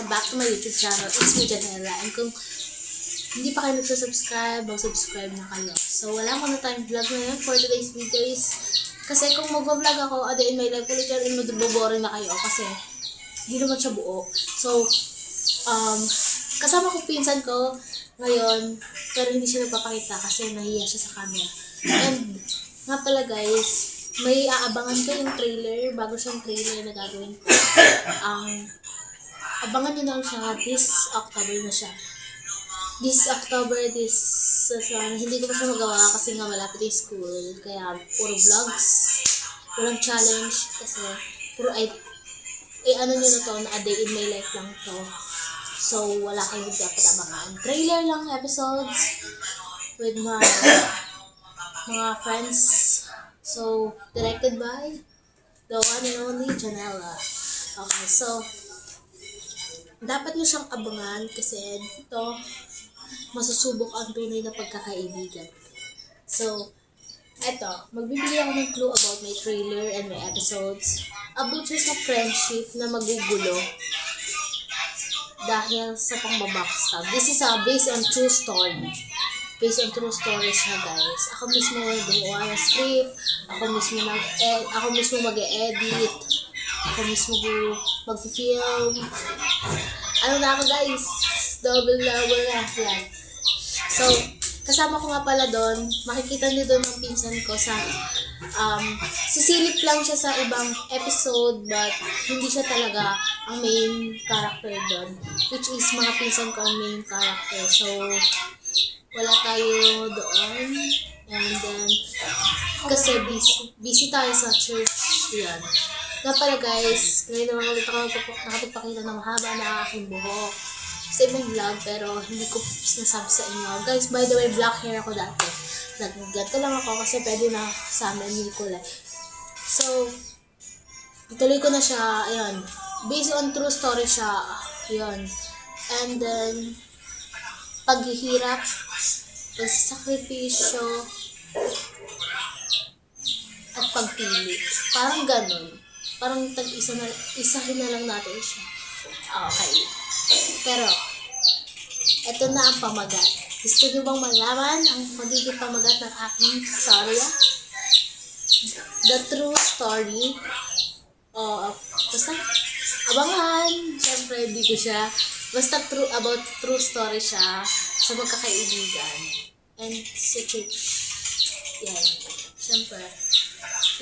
welcome back to my YouTube channel. It's me, Janela. And kung hindi pa kayo nagsasubscribe, mag-subscribe na kayo. So, wala ko na tayong vlog ngayon for today's video is kasi kung mag-vlog ako, a day in my life ulit yan, maboboring na kayo kasi hindi naman siya buo. So, kasama ko pinsan ko ngayon, pero hindi siya nagpapakita kasi nahiya siya sa camera. And, nga pala guys, may aabangan ko yung trailer, bago siyang trailer na gagawin ko. Abangan nyo lang siya, this October na siya. This October, hindi ko pa siya magawa kasi nga malapit yung school. Kaya puro vlogs, walang challenge kasi puro ano nyo na to, na a day in my life lang to. So wala kayong dapat abangan. Trailer lang episodes with my mga friends. So, directed by the one and only Janela. Okay, so, dapat nyo siyang abangan kasi dito, masusubok ang tunay na pagkakaibigan. So, eto, magbibigay ako ng clue about my trailer and my episodes. About siya sa friendship na magugulo dahil sa pang-backstab. This is based on true story. Based on true story siya, guys. Ako mismo gumawa ng script, ako mismo mag-e-edit, ako mismo mag-film. Ano na ako, guys? Double na yan. So, kasama ko nga pala doon, makikita niyo doon ang pinsan ko sa sisilip lang siya sa ibang episode but hindi siya talaga ang main character doon, which is mga pinsan ko ang main character. So, wala tayo doon. And then, kasi busy tayo sa church. Yan. Nga pala guys, ngayon naman ulit ako nakapagpakita ng mahaba na aking buhok sa ibang vlog, pero hindi ko nasabi sa inyo. Guys, by the way, black hair ako dati. Nagganto lang ako kasi pwede na sa amin yung kulay. So, ituloy ko na siya. Ayun. Based on true story siya. Ayun. And then, paghihirap, pagsasakripisyo, at pagpili. Parang ganun. Parang isahin na lang natin siya. Okay. Pero, eto na ang pamagat. Gusto nyo bang malaman ang magiging pamagat ng aking storya? The true story. Basta, abangan. Siyempre, hindi ko siya. Basta about true story siya sa magkakaibigan and sa church. Yan. Siyempre,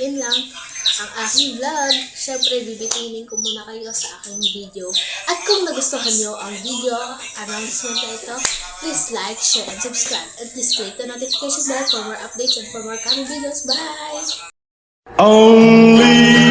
yun lang ang aking vlog. Siyempre, bibitinin ko muna kayo sa aking video. At kung nagustuhan nyo ang video announcement na ito, please like, share, and subscribe. And please click the notification bell for more updates and for more coming videos. Bye! Only